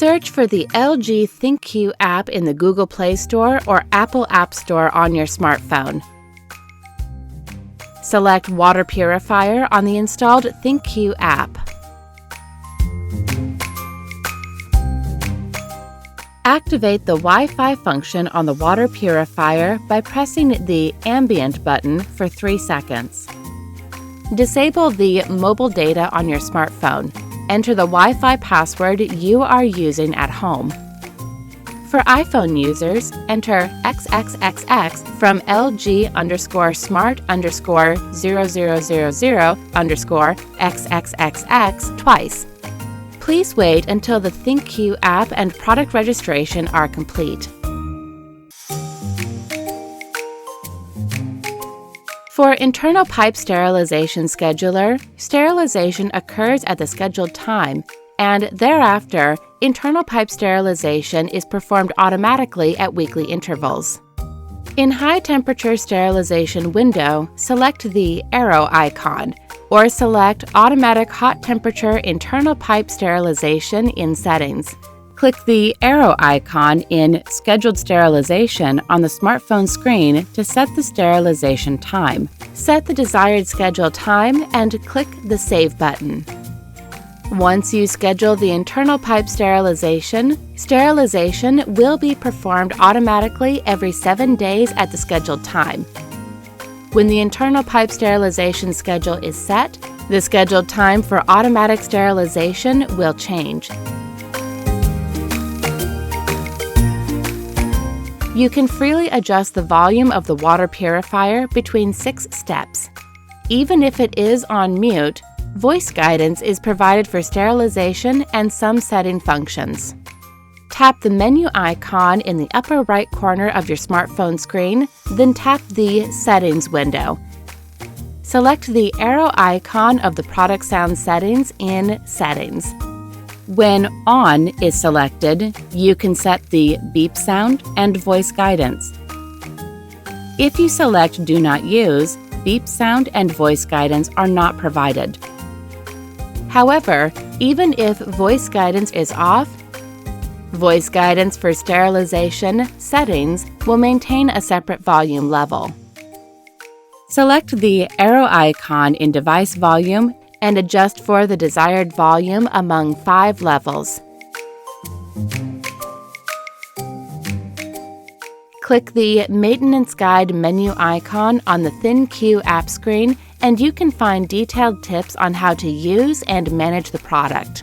Search for the LG ThinQ app in the Google Play Store or Apple App Store on your smartphone. Select Water Purifier on the installed ThinQ app. Activate the Wi-Fi function on the water purifier by pressing the Ambient button for 3 seconds. Disable the mobile data on your smartphone. Enter the Wi-Fi password you are using at home. For iPhone users, enter XXXX from LG_smart_0000_XXXX twice. Please wait until the ThinQ app and product registration are complete. For internal pipe sterilization scheduler, sterilization occurs at the scheduled time, and thereafter, internal pipe sterilization is performed automatically at weekly intervals. In high-temperature sterilization window, select the arrow icon, or select Automatic Hot Temperature Internal Pipe Sterilization in Settings. Click the arrow icon in Scheduled Sterilization on the smartphone screen to set the sterilization time. Set the desired schedule time and click the Save button. Once you schedule the internal pipe sterilization, sterilization will be performed automatically every 7 days at the scheduled time. When the internal pipe sterilization schedule is set, the scheduled time for automatic sterilization will change. You can freely adjust the volume of the water purifier between 6 steps. Even if it is on mute, voice guidance is provided for sterilization and some setting functions. Tap the menu icon in the upper right corner of your smartphone screen, then tap the Settings window. Select the arrow icon of the product sound settings in Settings. When On is selected, you can set the beep sound and voice guidance. If you select Do Not Use, beep sound and voice guidance are not provided. However, even if voice guidance is off, voice guidance for sterilization settings will maintain a separate volume level. Select the arrow icon in Device Volume and adjust for the desired volume among 5 levels. Click the Maintenance Guide menu icon on the ThinQ app screen and you can find detailed tips on how to use and manage the product.